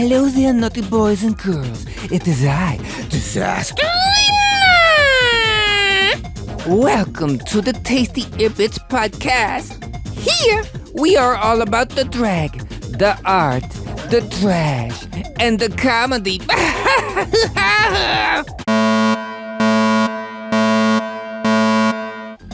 Hello there, naughty boys and girls. It is I, Disasterina! Welcome to the Tasty Earbits podcast. Here, we are all about the drag, the art, the trash, and the comedy.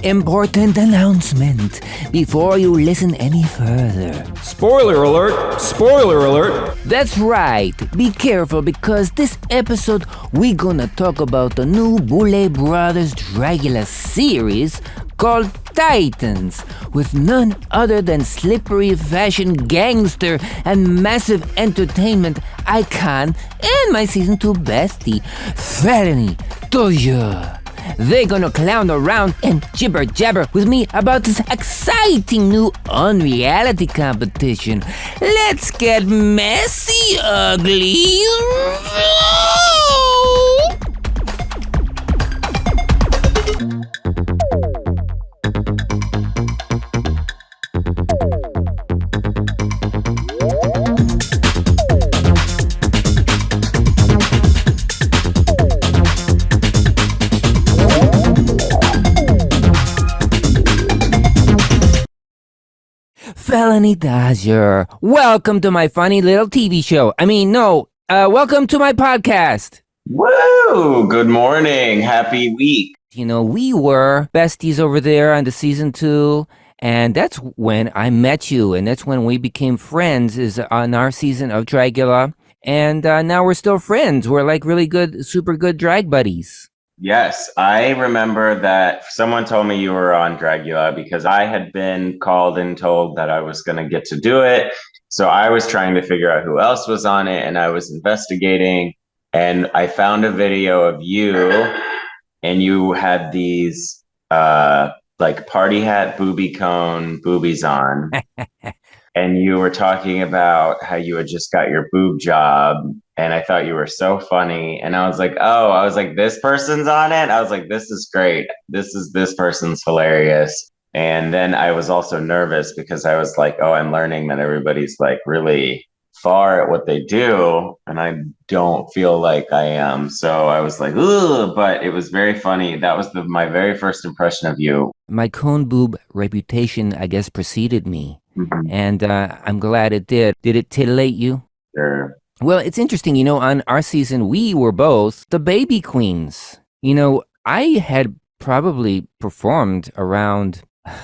Important announcement before you listen any further. Spoiler alert! Spoiler alert! That's right. Be careful because this episode we're gonna talk about the new Boulet Brothers Dragula series called Titans with none other than slippery fashion gangster and massive entertainment icon and my season 2 bestie, Felony Dodger. They're gonna clown around and gibber jabber with me about this exciting new unreality competition. Let's get messy, uglies! Felony Dodger, welcome to my funny little TV show. Welcome to my podcast. Woo! Good morning. Happy week. You know, we were besties over there on the season 2, and that's when I met you, and that's when we became friends, is on our season of Dragula, and now we're still friends. We're like really good, super good drag buddies. Yes, I remember that someone told me you were on Dragula because I had been called and told that I was going to get to do it. So I was trying to figure out who else was on it, and I was investigating, and I found a video of you, and you had these like party hat, booby cone, boobies on. And you were talking about how you had just got your boob job. And I thought you were so funny. And I was like, this person's on it. I was like, this is great. This person's hilarious. And then I was also nervous because I was like, I'm learning that everybody's like really far at what they do. And I don't feel like I am. So I was like, ugh, but it was very funny. That was my very first impression of you. My cone boob reputation, I guess, preceded me. Mm-hmm. And I'm glad it did. Did it titillate you? Sure. Well, it's interesting, you know, on our season, we were both the baby queens. You know, I had probably performed around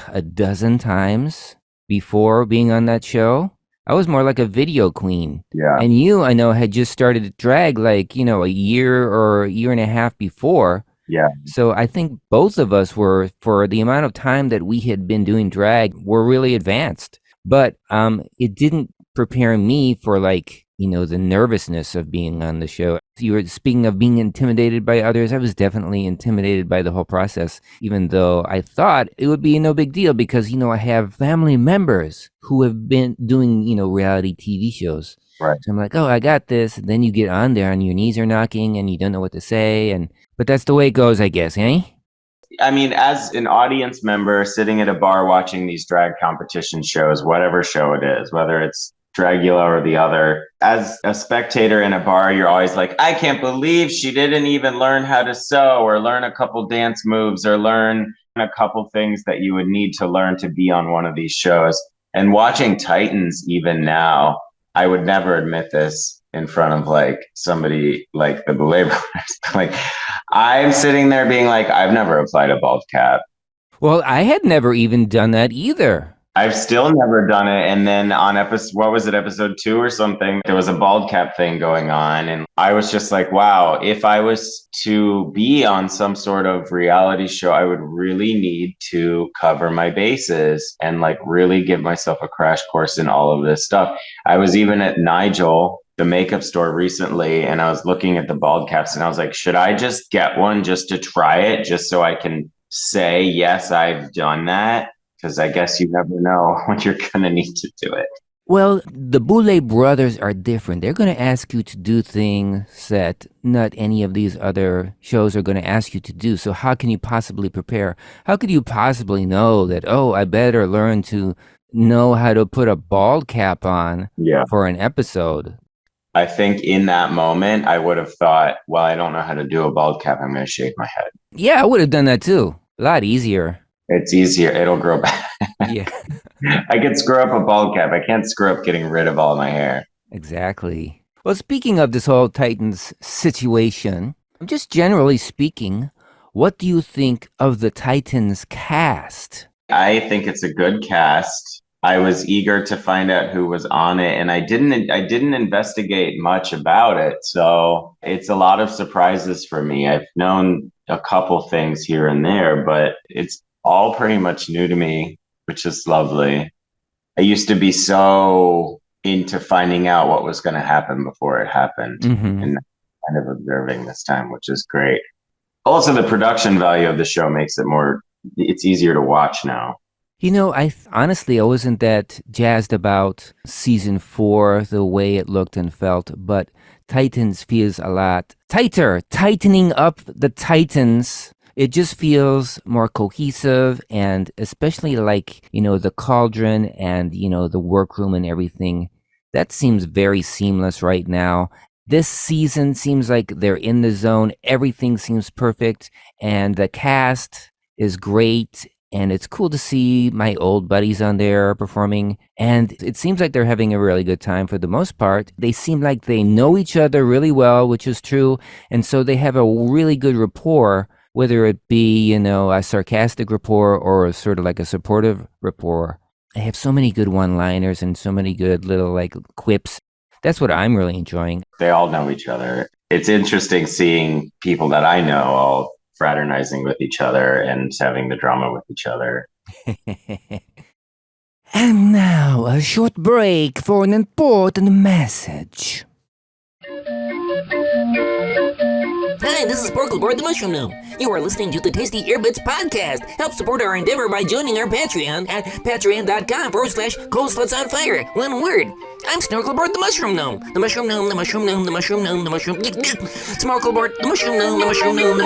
a dozen times before being on that show. I was more like a video queen. Yeah. And you, I know, had just started to drag like, you know, a year or a year and a half before. Yeah. So I think both of us were, for the amount of time that we had been doing drag, were really advanced. But it didn't prepare me for, like, you know, the nervousness of being on the show. You were speaking of being intimidated by others. I was definitely intimidated by the whole process, even though I thought it would be no big deal because, you know, I have family members who have been doing, you know, reality TV shows. Right. So I'm like, I got this. And then you get on there and your knees are knocking and you don't know what to say. But that's the way it goes, I guess, eh? I mean, as an audience member sitting at a bar watching these drag competition shows, whatever show it is, whether it's Dragula or the other, as a spectator in a bar, you're always like, I can't believe she didn't even learn how to sew or learn a couple dance moves or learn a couple things that you would need to learn to be on one of these shows. And watching Titans even now, I would never admit this in front of like somebody like the Boulet Brothers. Like, I'm sitting there being like, I've never applied a bald cap. Well, I had never even done that either. I've still never done it. And then on episode 2 or something, there was a bald cap thing going on. And I was just like, wow, if I was to be on some sort of reality show, I would really need to cover my bases and like really give myself a crash course in all of this stuff. I was even at Nigel, the makeup store recently, and I was looking at the bald caps and I was like, should I just get one just to try it, just so I can say, yes, I've done that? Because I guess you never know when you're going to need to do it. Well, the Boulet Brothers are different. They're going to ask you to do things that not any of these other shows are going to ask you to do. So how can you possibly prepare? How could you possibly know that, I better learn to know how to put a bald cap on for an episode? I think in that moment, I would have thought, well, I don't know how to do a bald cap. I'm going to shave my head. Yeah, I would have done that too. A lot easier. It's easier. It'll grow back. Yeah, I could screw up a bald cap. I can't screw up getting rid of all my hair. exactly. Well, speaking of this whole Titans situation, just generally speaking, what do you think of the Titans cast? I think it's a good cast. I was eager to find out who was on it, and I didn't investigate much about it. So it's a lot of surprises for me. I've known a couple things here and there, but it's all pretty much new to me, which is lovely. I used to be so into finding out what was going to happen before it happened, and kind of observing this time, which is great. Also, the production value of the show makes it's easier to watch now. You know, honestly, I wasn't that jazzed about season 4, the way it looked and felt, but Titans feels a lot tighter, tightening up the Titans. It just feels more cohesive, and especially like, the cauldron and, the workroom and everything. That seems very seamless right now. This season seems like they're in the zone. Everything seems perfect, and the cast is great. And it's cool to see my old buddies on there performing. And it seems like they're having a really good time for the most part. They seem like they know each other really well, which is true. And so they have a really good rapport, whether it be, a sarcastic rapport or sort of like a supportive rapport. They have so many good one-liners and so many good little like quips. That's what I'm really enjoying. They all know each other. It's interesting seeing people that I know all fraternizing with each other and having the drama with each other. And now a short break for an important message. Hi, this is Sparkleboard the Mushroom Gnome. You are listening to the Tasty Earbits podcast. Help support our endeavor by joining our Patreon at patreon.com/ColdSlutsOnFire. One word. I'm Snorkelboard the Mushroom Gnome. The Mushroom Gnome, the Mushroom Gnome, the Mushroom Gnome, the Mushroom... Snorkelboard, the Mushroom Gnome, the Mushroom Gnome,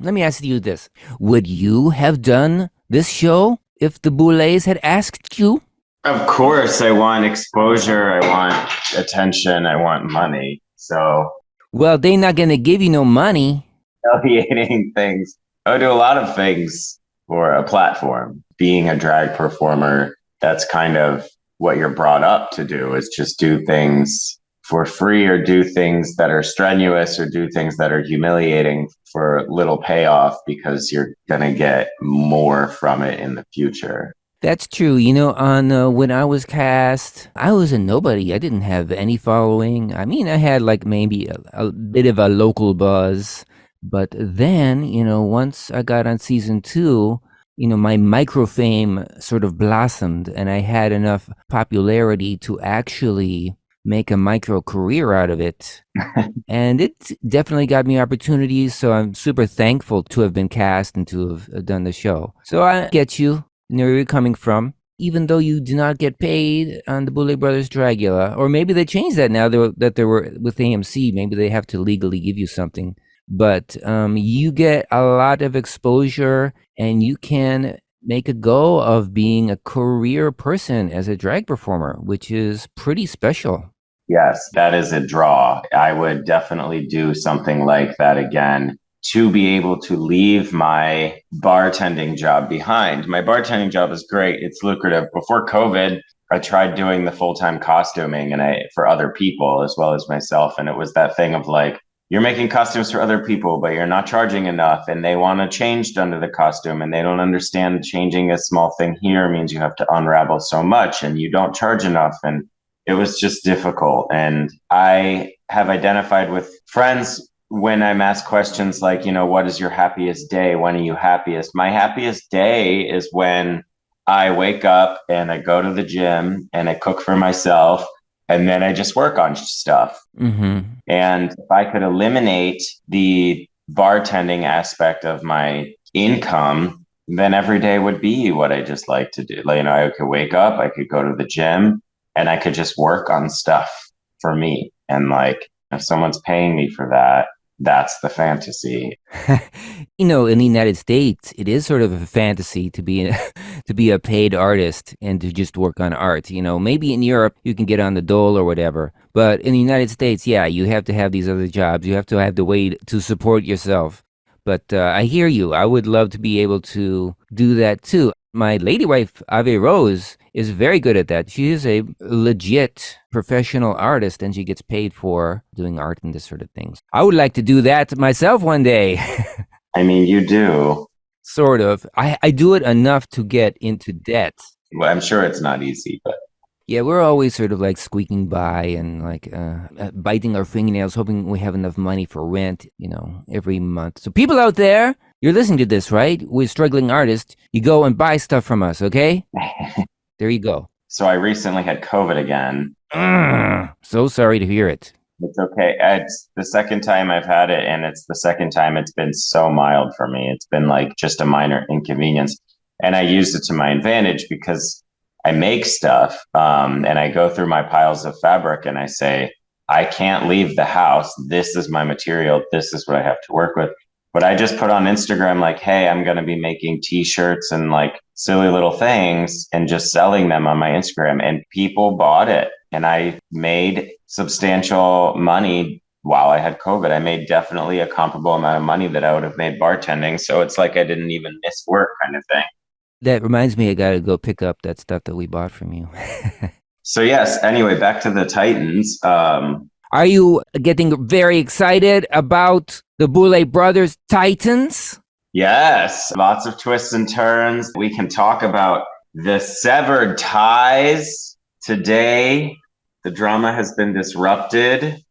Let me ask you this. Would you have done this show if the Boulets had asked you? Of course, I want exposure, I want attention, I want money. So, Well, they're not going to give you no money. affiliating things. I would do a lot of things for a platform. Being a drag performer, that's kind of what you're brought up to do, is just do things for free or do things that are strenuous or do things that are humiliating for little payoff because you're going to get more from it in the future. That's true. On when I was cast, I was a nobody. I didn't have any following. I mean, I had like maybe a bit of a local buzz. But then, once I got on season 2, my microfame sort of blossomed and I had enough popularity to actually make a micro career out of it. And it definitely got me opportunities. So I'm super thankful to have been cast and to have done the show. So I get you, where you're coming from, even though you do not get paid on the Boulet Brothers Dragula. Or maybe they changed that now that they were with AMC. Maybe they have to legally give you something. But you get a lot of exposure and you can make a go of being a career person as a drag performer, which is pretty special. Yes, that is a draw. I would definitely do something like that again to be able to leave my bartending job behind. My bartending job is great. It's lucrative. Before COVID, I tried doing the full-time costuming for other people as well as myself. And it was that thing of like, you're making costumes for other people, but you're not charging enough and they want to change under the costume and they don't understand changing a small thing here means you have to unravel so much and you don't charge enough. And it was just difficult. And I have identified with friends when I'm asked questions like, what is your happiest day? When are you happiest? My happiest day is when I wake up and I go to the gym and I cook for myself. And then I just work on stuff. Mm-hmm. And if I could eliminate the bartending aspect of my income, then every day would be what I just like to do. Like, you know, I could wake up, I could go to the gym, and I could just work on stuff for me. And like, if someone's paying me for that, that's the fantasy. You know, in the United States, it is sort of a fantasy to be to be a paid artist and to just work on art. You know, maybe in Europe you can get on the dole or whatever, but in the United States, yeah, you have to have these other jobs. You have to have the way to support yourself. But I hear you. I would love to be able to do that too. My lady wife, Ave Rose, is very good at that. She is a legit professional artist and she gets paid for doing art and this sort of things. I would like to do that myself one day. I mean, you do. Sort of. I do it enough to get into debt. Well, I'm sure it's not easy, but Yeah, we're always sort of like squeaking by and like biting our fingernails, hoping we have enough money for rent, you know, every month. So people out there, you're listening to this, right? We're struggling artists. You go and buy stuff from us, okay? There you go. So I recently had COVID again. So sorry to hear it. It's okay. It's the second time I've had it, and it's the second time it's been so mild for me. It's been like just a minor inconvenience. And I used it to my advantage because I make stuff and I go through my piles of fabric and I say, I can't leave the house. This is my material. This is what I have to work with. But I just put on Instagram like, hey, I'm going to be making t-shirts and like silly little things and just selling them on my Instagram. And people bought it. And I made substantial money while I had COVID. I made definitely a comparable amount of money that I would have made bartending. So it's like I didn't even miss work kind of thing. That reminds me, I got to go pick up that stuff that we bought from you. So yes, anyway, back to the Titans. Are you getting very excited about the Boulet Brothers Titans? Yes, lots of twists and turns. We can talk about the severed ties today. The drama has been disrupted.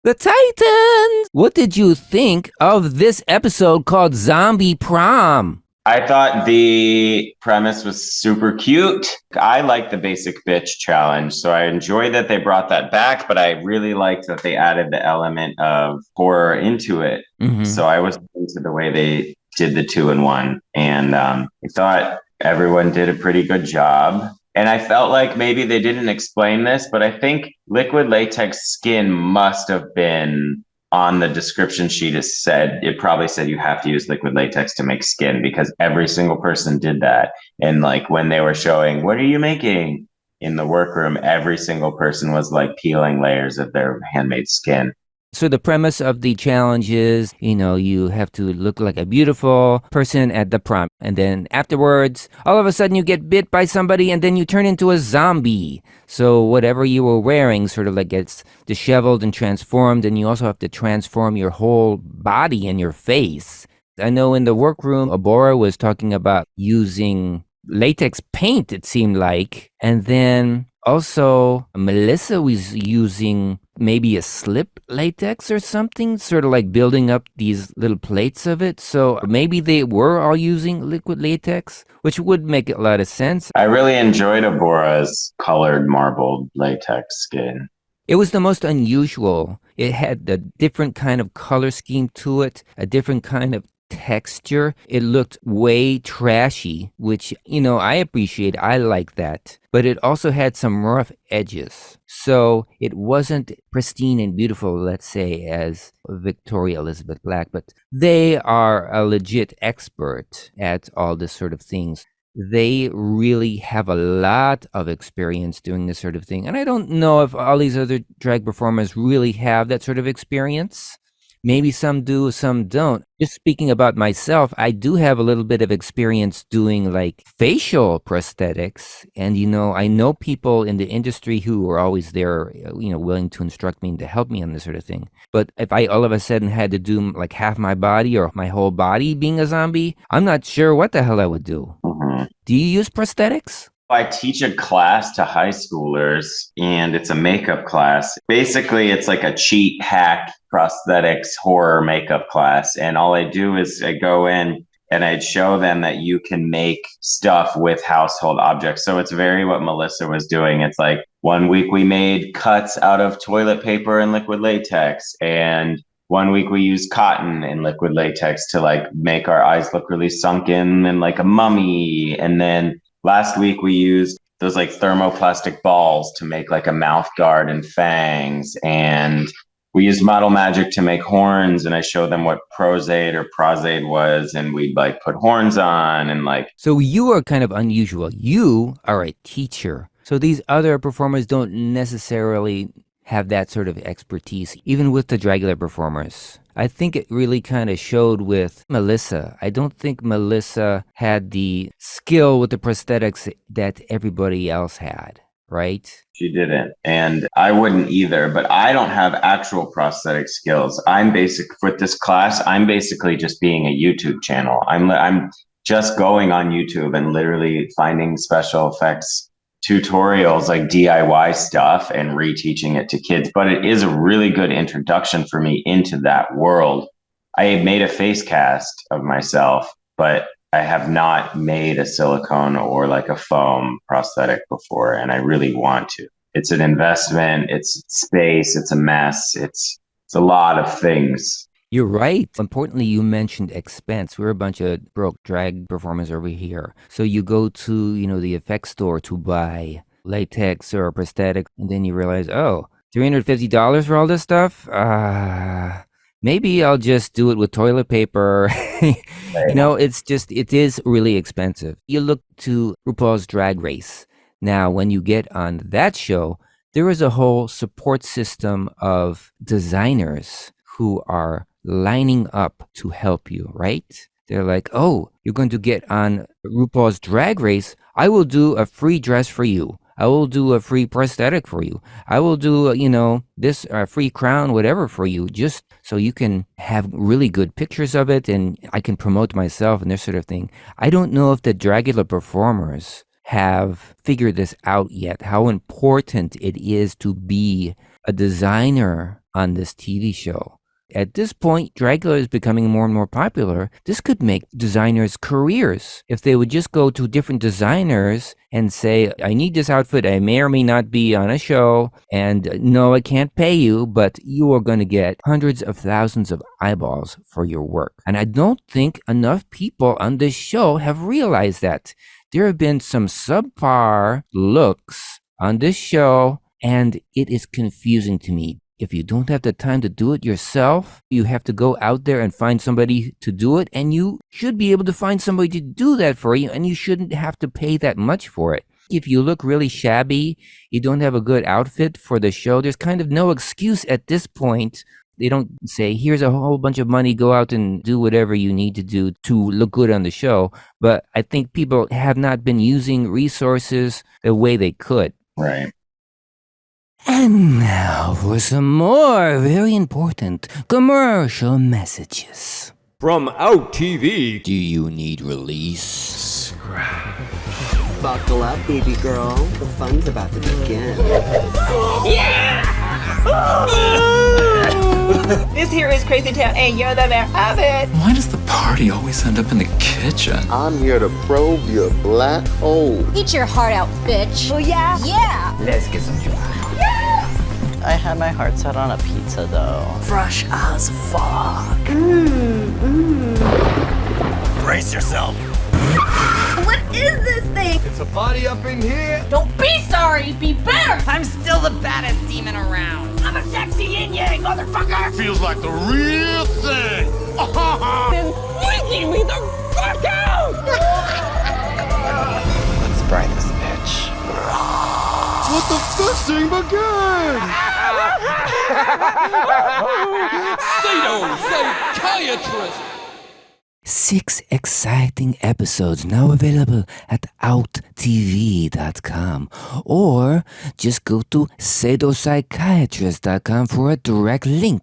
The Titans! What did you think of this episode called Zombie Prom? I thought the premise was super cute. I like the basic bitch challenge, so I enjoy that they brought that back, but I really liked that they added the element of horror into it. Mm-hmm. So I was into the way they did the 2-in-1, and I thought everyone did a pretty good job. And I felt like maybe they didn't explain this, but I think liquid latex skin must have been on the description sheet. It probably said you have to use liquid latex to make skin because every single person did that. And like when they were showing, what are you making in the workroom, every single person was like peeling layers of their handmade skin. So the premise of the challenge is, you know, you have to look like a beautiful person at the prom. And then afterwards, all of a sudden you get bit by somebody and then you turn into a zombie. So whatever you were wearing sort of like gets disheveled and transformed. And you also have to transform your whole body and your face. I know in the workroom, Abora was talking about using latex paint, it seemed like. And then also Melissa was using maybe a slip latex or something, sort of like building up these little plates of it. So maybe they were all using liquid latex, which would make a lot of sense. I really enjoyed Abora's colored marbled latex skin. It was the most unusual. It had a different kind of color scheme to it, a different kind of texture. It looked way trashy, which, you know, I appreciate. I like that. But it also had some rough edges. So it wasn't pristine and beautiful, let's say, as Victoria Elizabeth Black, but they are a legit expert at all this sort of things. They really have a lot of experience doing this sort of thing. And I don't know if all these other drag performers really have that sort of experience. Maybe some do, some don't. Just speaking about myself, I do have a little bit of experience doing like facial prosthetics. And, you know, I know people in the industry who are always there, you know, willing to instruct me and to help me on this sort of thing. But if I all of a sudden had to do like half my body or my whole body being a zombie, I'm not sure what the hell I would do. Mm-hmm. Do you use prosthetics? I teach a class to high schoolers, and it's a makeup class. Basically, it's like a cheat hack prosthetics horror makeup class. And all I do is I go in and I'd show them that you can make stuff with household objects. So it's very what Melissa was doing. It's like 1 week we made cuts out of toilet paper and liquid latex. And One week we used cotton and liquid latex to like make our eyes look really sunken and like a mummy. And then last week we used those like thermoplastic balls to make like a mouth guard and fangs. And we used model magic to make horns, and I showed them what prosade or prosade was, and we'd like put horns on and like. So you are kind of unusual. You are a teacher. So these other performers don't necessarily have that sort of expertise, even with the Dragula performers. I think it really kind of showed with Melissa. I don't think Melissa had the skill with the prosthetics that everybody else had, right? She didn't. And I wouldn't either, but I don't have actual prosthetic skills. With this class, I'm basically just being a YouTube channel. I'm just going on YouTube and literally finding special effects tutorials, like DIY stuff, and reteaching it to kids. But it is a really good introduction for me into that world. I made a face cast of myself, but I have not made a silicone or like a foam prosthetic before, and I really want to. It's an investment, it's space, it's a mess, it's a lot of things. You're right. Importantly, you mentioned expense. We're a bunch of broke drag performers over here. So you go to, the effects store to buy latex or a prosthetic, and then you realize, oh, $350 for all this stuff? Maybe I'll just do it with toilet paper. It is really expensive. You look to RuPaul's Drag Race. Now, when you get on that show, there is a whole support system of designers who are lining up to help you, right? They're like, oh, you're going to get on RuPaul's Drag Race. I will do a free dress for you. I will do a free prosthetic for you. I will do, this free crown, whatever for you, just so you can have really good pictures of it and I can promote myself and this sort of thing. I don't know if the Dragula performers have figured this out yet, how important it is to be a designer on this TV show. At this point, Dragula is becoming more and more popular. This could make designers' careers. If they would just go to different designers and say, I need this outfit, I may or may not be on a show, and no, I can't pay you, but you are going to get hundreds of thousands of eyeballs for your work. And I don't think enough people on this show have realized that. There have been some subpar looks on this show, and it is confusing to me. If you don't have the time to do it yourself, you have to go out there and find somebody to do it, and you should be able to find somebody to do that for you, and you shouldn't have to pay that much for it. If you look really shabby, you don't have a good outfit for the show, there's kind of no excuse at this point. They don't say, here's a whole bunch of money, go out and do whatever you need to do to look good on the show. But I think people have not been using resources the way they could. Right. And now for some more very important commercial messages. From Out TV. Do you need release? Buckle up, baby girl. The fun's about to begin. This here is Crazy Town, and you're the mayor of it. Why does the party always end up in the kitchen? I'm here to probe your black hole. Eat your heart out, bitch. Oh, yeah? Yeah. Let's get some dry. I had my heart set on a pizza dough. Fresh as fuck. Brace yourself. What is this thing? It's a party up in here. Don't be sorry, be better. I'm still the baddest demon around. I'm a sexy yin-yang, motherfucker. Feels like the real thing. Then freaking me the fuck out. Let's fry this bitch. Let the fisting begin. Sado Psychiatrist. 6 exciting episodes now available at outtv.com, or just go to sadopsychiatrist.com for a direct link.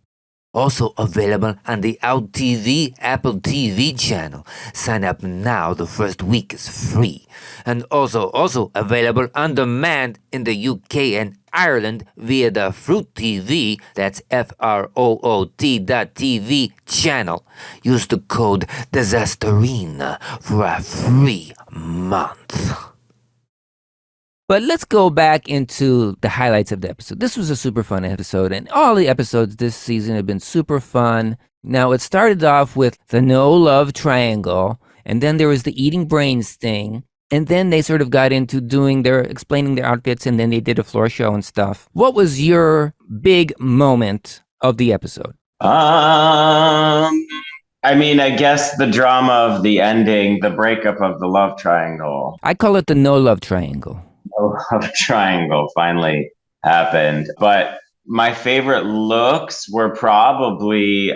Also available on the Out TV Apple TV channel. Sign up now, the first week is free. And also available on demand in the UK and Ireland via the Fruit TV, that's FROOT.TV channel. Use the code Disasterina for a free month. But let's go back into the highlights of the episode. This was a super fun episode, and all the episodes this season have been super fun. Now, it started off with the no love triangle, and then there was the eating brains thing, and then they sort of got into explaining their outfits, and then they did a floor show and stuff. What was your big moment of the episode? I mean, I guess the drama of the ending, the breakup of the love triangle. I call it the no love triangle. No love triangle finally happened. But my favorite looks were probably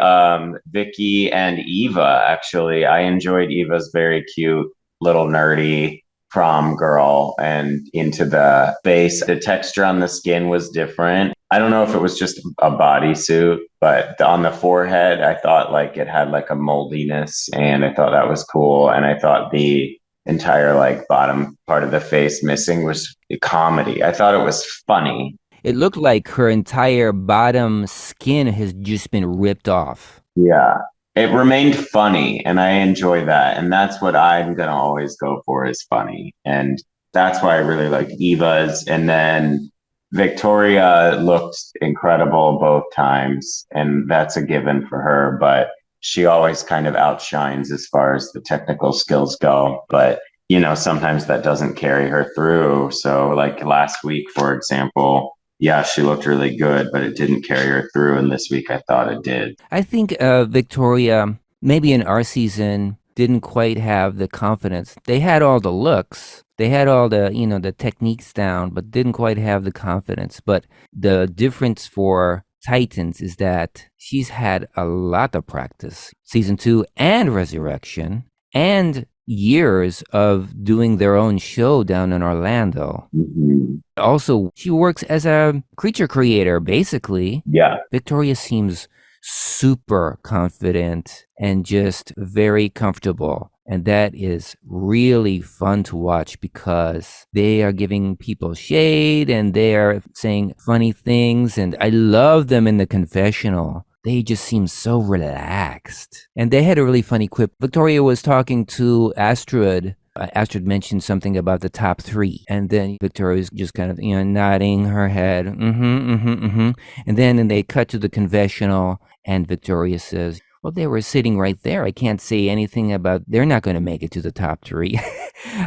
Vicky and Eva, actually. I enjoyed Eva's very cute, little nerdy prom girl, and into the face. The texture on the skin was different. I don't know if it was just a bodysuit, but on the forehead, I thought like it had like a moldiness, and I thought that was cool. And I thought the entire like bottom part of the face missing was a comedy. I thought it was funny. It looked like her entire bottom skin has just been ripped off. Yeah. It remained funny, and I enjoy that. And that's what I'm going to always go for, is funny. And that's why I really like Eva's. And then Victoria looked incredible both times, and that's a given for her. But she always kind of outshines as far as the technical skills go. But, you know, sometimes that doesn't carry her through. So like last week, for example, yeah, she looked really good, but it didn't carry her through. And this week I thought it did. I think Victoria, maybe in our season, didn't quite have the confidence. They had all the looks. They had all the, the techniques down, but didn't quite have the confidence. But the difference for Titans is that she's had a lot of practice. Season 2 and Resurrection, and years of doing their own show down in Orlando. Mm-hmm. Also, she works as a creature creator, basically. Yeah. Victoria seems super confident and just very comfortable. And that is really fun to watch because they are giving people shade and they are saying funny things. And I love them in the confessional. They just seem so relaxed. And they had a really funny quip. Victoria was talking to Astrid. Astrid mentioned something about the top 3. And then Victoria's just kind of, nodding her head. And then they cut to the confessional and Victoria says, well, they were sitting right there. I can't say anything about, they're not going to make it to the top 3.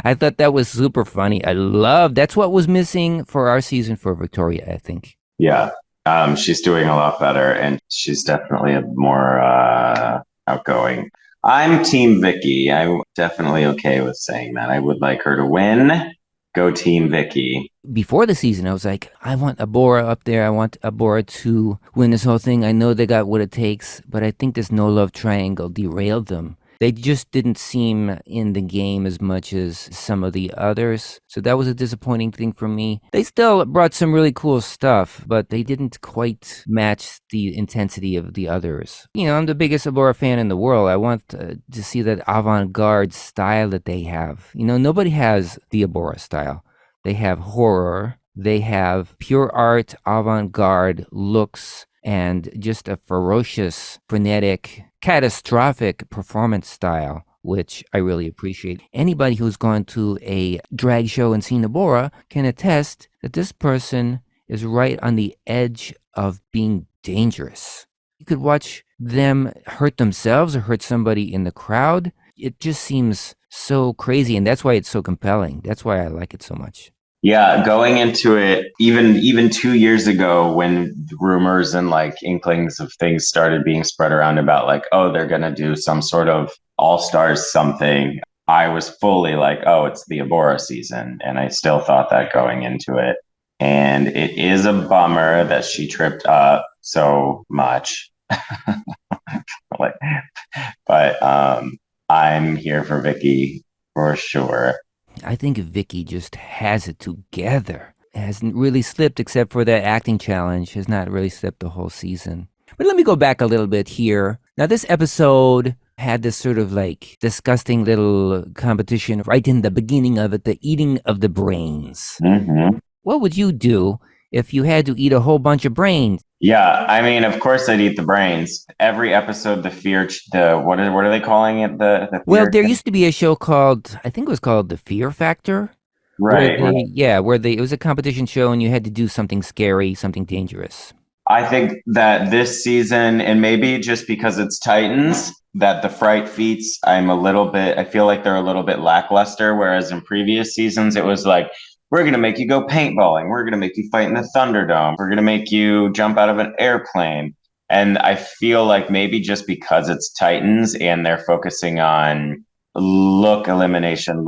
I thought that was super funny. That's what was missing for our season for Victoria, I think. Yeah. She's doing a lot better, and she's definitely a more outgoing. I'm Team Vicky. I'm definitely okay with saying that. I would like her to win. Go Team Vicky. Before the season, I was like, I want Abora up there. I want Abora to win this whole thing. I know they got what it takes, but I think this no love triangle derailed them. They just didn't seem in the game as much as some of the others. So that was a disappointing thing for me. They still brought some really cool stuff, but they didn't quite match the intensity of the others. I'm the biggest Abora fan in the world. I want to see that avant-garde style that they have. Nobody has the Abora style. They have horror. They have pure art, avant-garde looks, and just a ferocious, frenetic, catastrophic performance style, which I really appreciate. Anybody who's gone to a drag show and seen Abora can attest that this person is right on the edge of being dangerous. You could watch them hurt themselves or hurt somebody in the crowd. It just seems so crazy, and that's why it's so compelling. That's why I like it so much. Yeah, going into it, even 2 years ago when rumors and like inklings of things started being spread around about like, oh, they're going to do some sort of all-stars something, I was fully like, oh, it's the Abora season. And I still thought that going into it. And it is a bummer that she tripped up so much. But I'm here for Vicky for sure. I think Vicky just has it together. It hasn't really slipped except for that acting challenge. Has not really slipped the whole season. But let me go back a little bit here. Now, this episode had this sort of like disgusting little competition right in the beginning of it, the eating of the brains. Mm-hmm. What would you do if you had to eat a whole bunch of brains? Yeah, I mean, of course I'd eat the brains. Every episode, what are they calling it? The well, there used to be a show called, I think it was called The Fear Factor, Right. It was a competition show and you had to do something scary, something dangerous. I think that this season, and maybe just because it's Titans, that the fright feats, I feel like they're a little bit lackluster. Whereas in previous seasons, it was like, we're going to make you go paintballing. We're going to make you fight in the Thunderdome. We're going to make you jump out of an airplane. And I feel like maybe just because it's Titans and they're focusing on look elimination,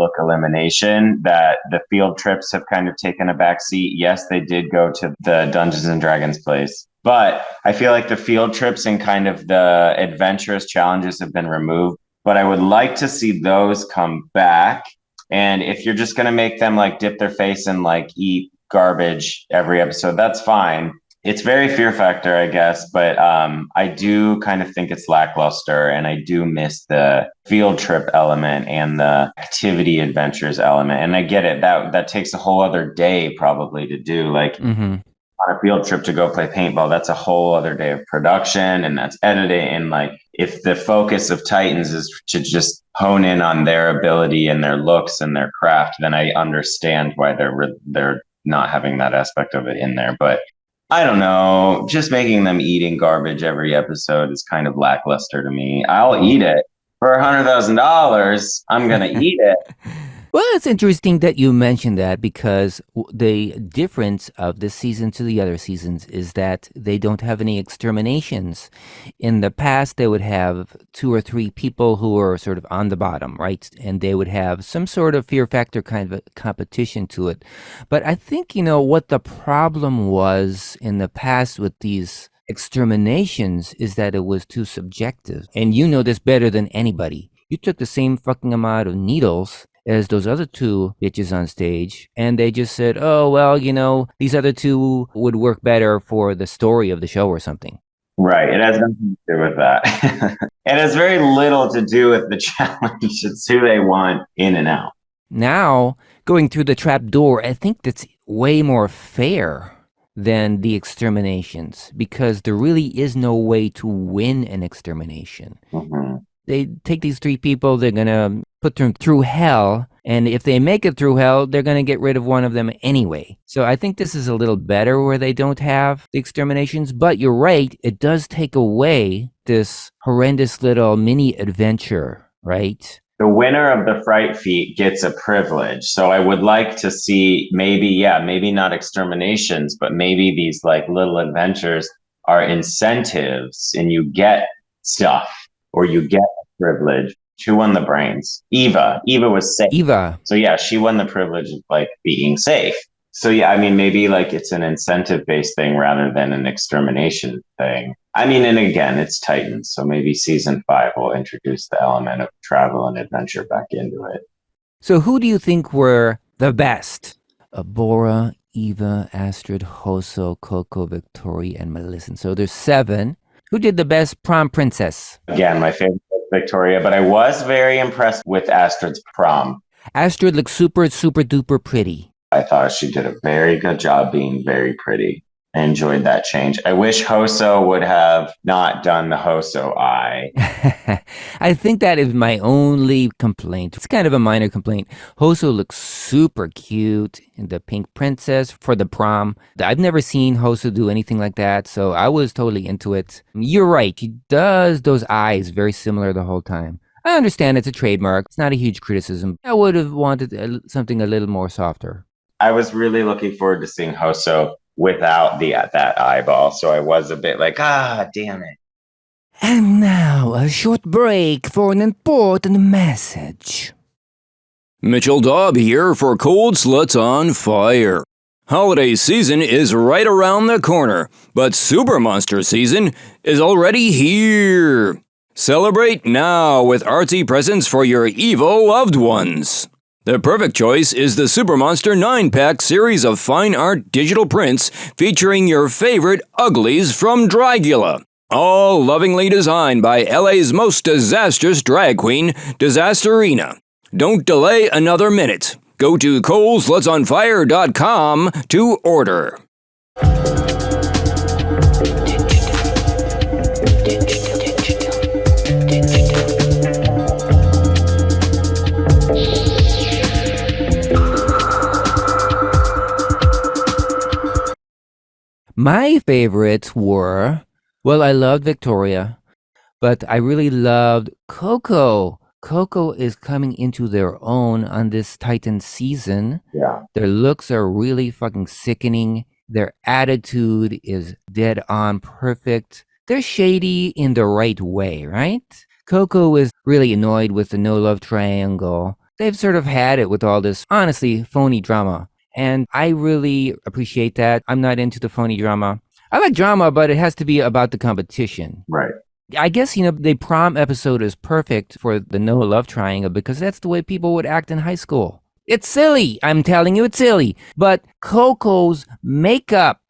that the field trips have kind of taken a backseat. Yes, they did go to the Dungeons and Dragons place, but I feel like the field trips and kind of the adventurous challenges have been removed. But I would like to see those come back. And if you're just going to make them like dip their face and like eat garbage every episode, that's fine. It's very Fear Factor, I guess, but I do kind of think it's lackluster, and I do miss the field trip element and the activity adventures element. And I get it, that takes a whole other day probably to do. Like on a field trip to go play paintball, that's a whole other day of production, and that's editing. And like, if the focus of Titans is to just hone in on their ability and their looks and their craft, then I understand why they're not having that aspect of it in there. But I don't know, just making them eating garbage every episode is kind of lackluster to me. I'll eat it. For $100,000, I'm going to eat it. Well, it's interesting that you mentioned that, because the difference of this season to the other seasons is that they don't have any exterminations. In the past, they would have 2 or 3 people who are sort of on the bottom, right? And they would have some sort of Fear Factor kind of a competition to it. But I think, what the problem was in the past with these exterminations is that it was too subjective. And you know this better than anybody. You took the same fucking amount of needles as those other 2 bitches on stage, and they just said, oh, well, these other 2 would work better for the story of the show or something. Right. It has nothing to do with that. It has very little to do with the challenge. It's who they want in and out. Now, going through the trap door, I think that's way more fair than the exterminations, because there really is no way to win an extermination. Mm-hmm. They take these 3 people, they're going to put them through hell, and if they make it through hell, they're going to get rid of one of them anyway. So I think this is a little better where they don't have the exterminations, but you're right, it does take away this horrendous little mini adventure, right? The winner of the fright feat gets a privilege. So I would like to see maybe not exterminations, but maybe these like little adventures are incentives and you get stuff. Or you get a privilege. Who won the brains? Eva. Eva was safe. So yeah, she won the privilege of like being safe. So yeah, maybe like it's an incentive-based thing rather than an extermination thing. And again, it's Titans. So maybe season 5 will introduce the element of travel and adventure back into it. So who do you think were the best? Abora, Eva, Astrid, Hoso, Coco, Victoria, and Melissa. So there's 7. Who did the best prom princess? Again, my favorite was Victoria, but I was very impressed with Astrid's prom. Astrid looked super, super duper pretty. I thought she did a very good job being very pretty. I enjoyed that change. I wish Hoso would have not done the Hoso eye. I think that is my only complaint. It's kind of a minor complaint. Hoso looks super cute in the pink princess for the prom. I've never seen Hoso do anything like that, so I was totally into it. You're right. He does those eyes very similar the whole time. I understand it's a trademark. It's not a huge criticism. I would have wanted something a little more softer. I was really looking forward to seeing Hoso without that eyeball, so I was a bit like, damn it. And now a short break for an important message. Mitchell Dobb here for Cold Sluts on Fire. Holiday season is right around the corner, but Super Monster season is already here. Celebrate now with artsy presents for your evil loved ones. The perfect choice is the Super Monster 9-pack series of fine art digital prints featuring your favorite uglies from Dragula. All lovingly designed by LA's most disastrous drag queen, Disasterina. Don't delay another minute. Go to coldslutsonfire.com to order. My favorites were, well, I loved Victoria, but I really loved Coco. Coco is coming into their own on this Titan season. Yeah. Their looks are really fucking sickening. Their attitude is dead on perfect. They're shady in the right way, right? Coco is really annoyed with the no love triangle. They've sort of had it with all this, honestly, phony drama. And I really appreciate that. I'm not into the phony drama. I like drama, but it has to be about the competition. Right. I guess, the prom episode is perfect for the no love triangle because that's the way people would act in high school. It's silly. I'm telling you, it's silly. But Coco's makeup,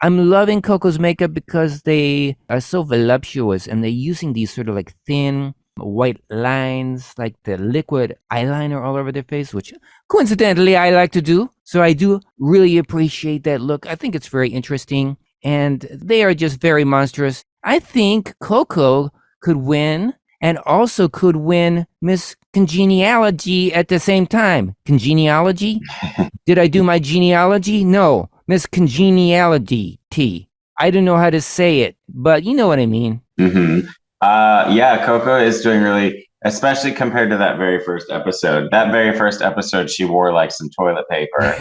I'm loving Coco's makeup because they are so voluptuous and they're using these sort of like thin white lines, like the liquid eyeliner all over their face, which coincidentally I like to do. So I do really appreciate that look. I think it's very interesting and they are just very monstrous. I think Coco could win and also could win Miss Congeniality at the same time. Congeniality? Did I do my genealogy? No. Miss Congeniality. I don't know how to say it, but you know what I mean. Mm-hmm. Yeah, Coco is doing really, especially compared to that very first episode. That very first episode, she wore like some toilet paper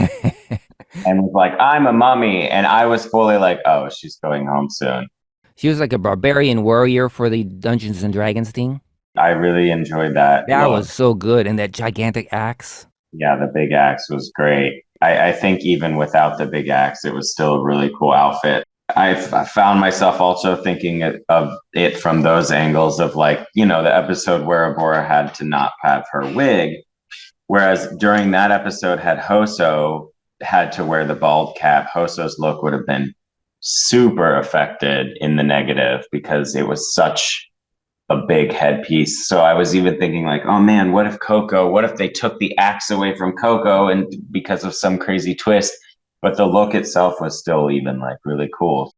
and was like, I'm a mummy. And I was fully like, oh, she's going home soon. She was like a barbarian warrior for the Dungeons and Dragons thing. I really enjoyed that. That was so good. And that gigantic axe. Yeah, the big axe was great. I think even without the big axe, it was still a really cool outfit. I found myself also thinking of it from those angles of like, the episode where Abora had to not have her wig. Whereas during that episode, had Hoso had to wear the bald cap, Hoso's look would have been super affected in the negative because it was such a big headpiece. So I was even thinking like, oh man, what if they took the axe away from Coco and because of some crazy twist, but the look itself was still even like really cool.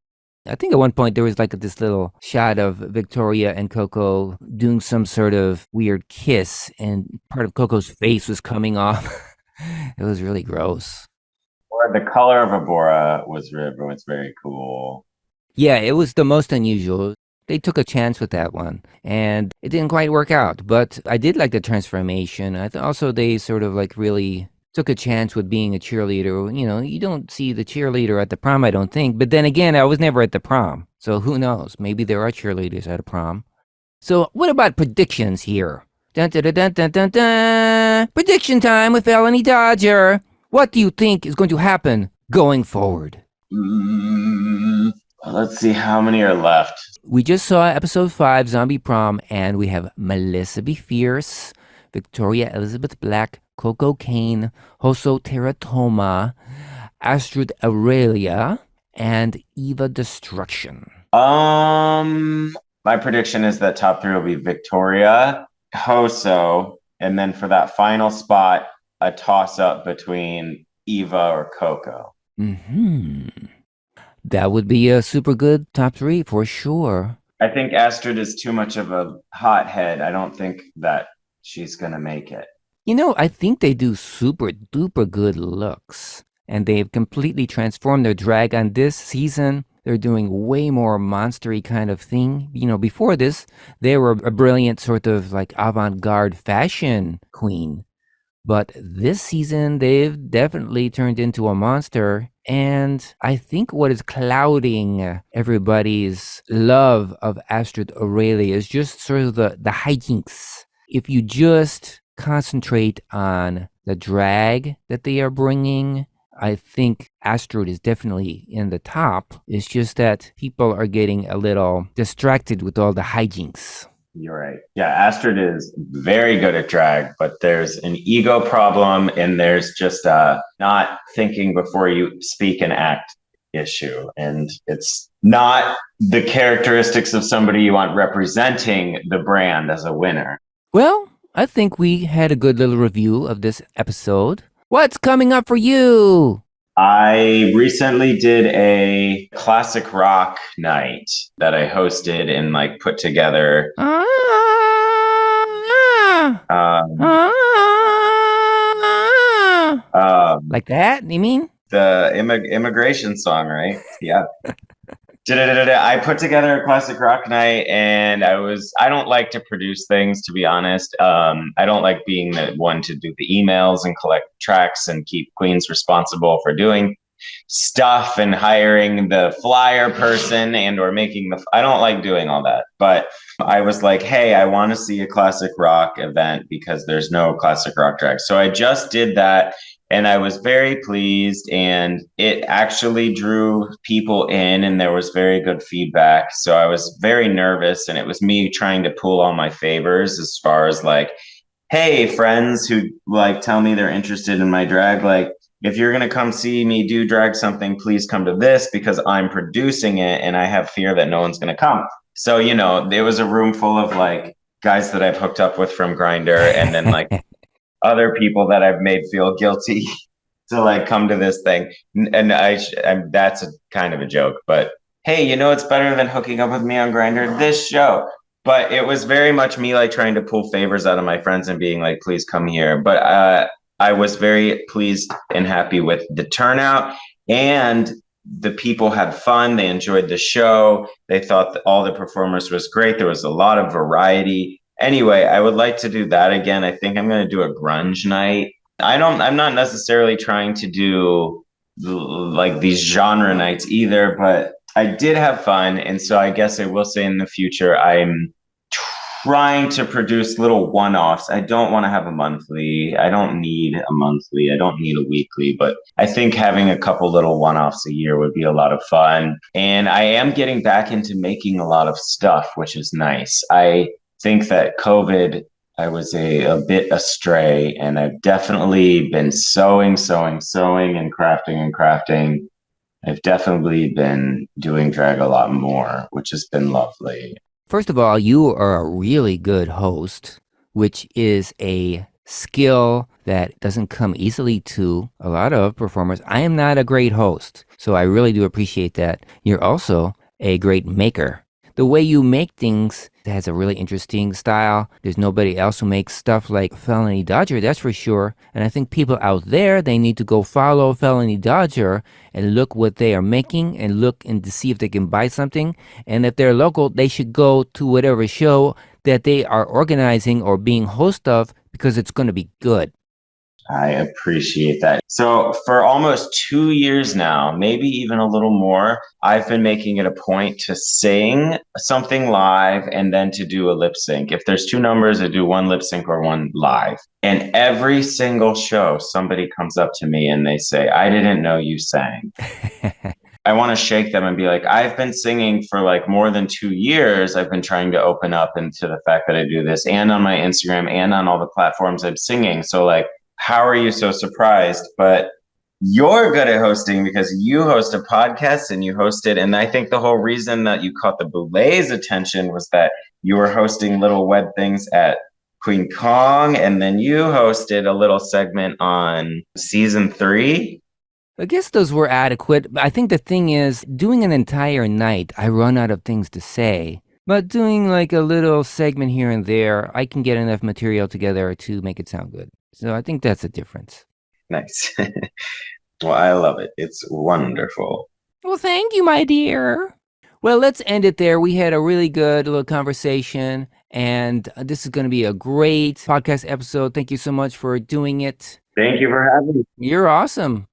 I think at one point there was like this little shot of Victoria and Coco doing some sort of weird kiss and part of Coco's face was coming off. It was really gross. Or the color of Abora was very cool. Yeah, it was the most unusual. They took a chance with that one, and it didn't quite work out. But I did like the transformation. Also, they sort of like really took a chance with being a cheerleader. You don't see the cheerleader at the prom, I don't think. But then again, I was never at the prom. So who knows? Maybe there are cheerleaders at a prom. So what about predictions here? Dun, dun, dun, dun, dun, dun, dun. Prediction time with Felony Dodger. What do you think is going to happen going forward? Let's see how many are left. We just saw episode 5, Zombie Prom, and we have Melissa B. Fierce, Victoria Elizabeth Black, Coco Kane, Hoso Teratoma, Astrid Aurelia, and Eva Destruction. My prediction is that top 3 will be Victoria, Hoso, and then for that final spot, a toss-up between Eva or Coco. That would be a super good top 3 for sure. I think Astrid is too much of a hothead. I don't think that she's going to make it. I think they do super duper good looks. And they've completely transformed their drag on this season. They're doing way more monstery kind of thing. Before this, they were a brilliant sort of like avant-garde fashion queen. But this season, they've definitely turned into a monster. And I think what is clouding everybody's love of Astrid Aurelia is just sort of the hijinks. If you just concentrate on the drag that they are bringing, I think Astrid is definitely in the top. It's just that people are getting a little distracted with all the hijinks. You're right. Yeah, Astrid is very good at drag, but there's an ego problem and there's just not thinking before you speak and act issue. And it's not the characteristics of somebody you want representing the brand as a winner. Well, I think we had a good little review of this episode. What's coming up for you? I recently did a classic rock night that I hosted and put together. Like that, you mean? the immigration song, right? Yeah. I put together a classic rock night, and I don't like to produce things, to be honest. I don't like being the one to do the emails and collect tracks and keep queens responsible for doing stuff and hiring the flyer person and or making I don't like doing all that. But I was like, hey, I want to see a classic rock event because there's no classic rock drag. So I just did that. And I was very pleased, and it actually drew people in, and there was very good feedback. So I was very nervous, and it was me trying to pull all my favors as far as like, hey, friends who like tell me they're interested in my drag, like, if you're going to come see me do drag something, please come to this because I'm producing it and I have fear that no one's going to come. So, you know, there was a room full of like guys that I've hooked up with from Grindr, and then like other people that I've made feel guilty to like come to this thing. And that's kind of a joke, but hey, you know, it's better than hooking up with me on Grindr, this show. But it was very much me like trying to pull favors out of my friends and being like, please come here. But I was very pleased and happy with the turnout, and the people had fun. They enjoyed the show. They thought that all the performers was great. There was a lot of variety. Anyway, I would like to do that again. I think I'm going to do a grunge night. I'm not necessarily trying to do like these genre nights either, but I did have fun. And so I guess I will say in the future, I'm trying to produce little one-offs. I don't want to have a monthly. I don't need a monthly. I don't need a weekly, but I think having a couple little one-offs a year would be a lot of fun. And I am getting back into making a lot of stuff, which is nice. I think that COVID, I was a bit astray, and I've definitely been sewing and crafting. I've definitely been doing drag a lot more, which has been lovely. First of all, you are a really good host, which is a skill that doesn't come easily to a lot of performers. I am not a great host, so I really do appreciate that. You're also a great maker. The way you make things has a really interesting style. There's nobody else who makes stuff like Felony Dodger, that's for sure. And I think people out there, they need to go follow Felony Dodger and look what they are making and look and to see if they can buy something. And if they're local, they should go to whatever show that they are organizing or being host of, because it's going to be good. I appreciate that. So for almost 2 years now, maybe even a little more, I've been making it a point to sing something live and then to do a lip sync. If there's two numbers, I do one lip sync or one live. And every single show, somebody comes up to me and they say, I didn't know you sang. I want to shake them and be like, I've been singing for like more than 2 years. I've been trying to open up into the fact that I do this, and on my Instagram and on all the platforms I'm singing. So like, how are you so surprised? But you're good at hosting because you host a podcast and you hosted. And I think the whole reason that you caught the Boulet's attention was that you were hosting little web things at Queen Kong. And then you hosted a little segment on season 3. I guess those were adequate. I think the thing is, doing an entire night, I run out of things to say. But doing like a little segment here and there, I can get enough material together to make it sound good. So I think that's a difference. Nice. Well, I love it. It's wonderful. Well, thank you, my dear. Well, let's end it there. We had a really good little conversation, and this is going to be a great podcast episode. Thank you so much for doing it. Thank you for having me. You're awesome.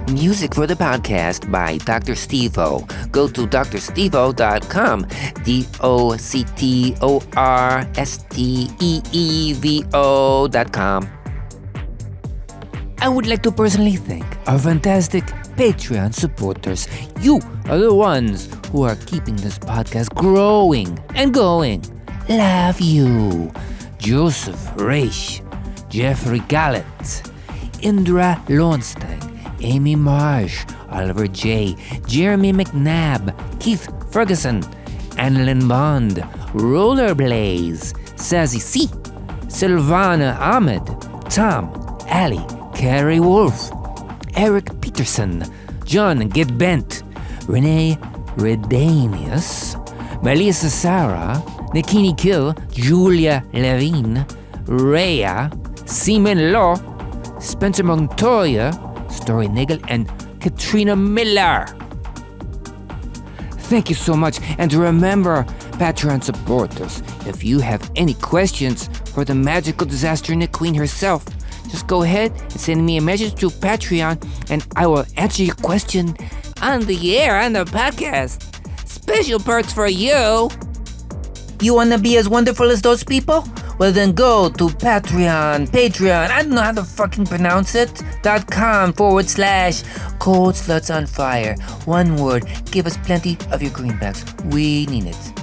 Music for the podcast by Dr. Stevo. Go to drstevo.com, DOCTORSTEEVO.com. I would like to personally thank our fantastic Patreon supporters. You are the ones who are keeping this podcast growing and going. Love you. Joseph Reich, Jeffrey Gallant, Indra Lowenstein, Amy Marsh, Oliver J., Jeremy McNabb, Keith Ferguson, Annalyn Bond, Rollerblaze, Sassy C., Sylvana Ahmed, Tom, Ali, Carrie Wolf, Eric Peterson, John Get Bent, Renee Redanius, Melissa Sarah, Nikini Kill, Julia Levine, Rhea, Seaman Law, Spencer Montoya, Story Nigel, and Katrina Miller. Thank you so much, and remember, Patreon supporters, if you have any questions for the magical Disasterina Queen herself, just go ahead and send me a message to Patreon, and I will answer your question on the air on the podcast. Special perks for you. You want to be as wonderful as those people? Well, then go to Patreon, I don't know how to fucking pronounce it, .com/Cold Sluts on Fire. One word, give us plenty of your greenbacks. We need it.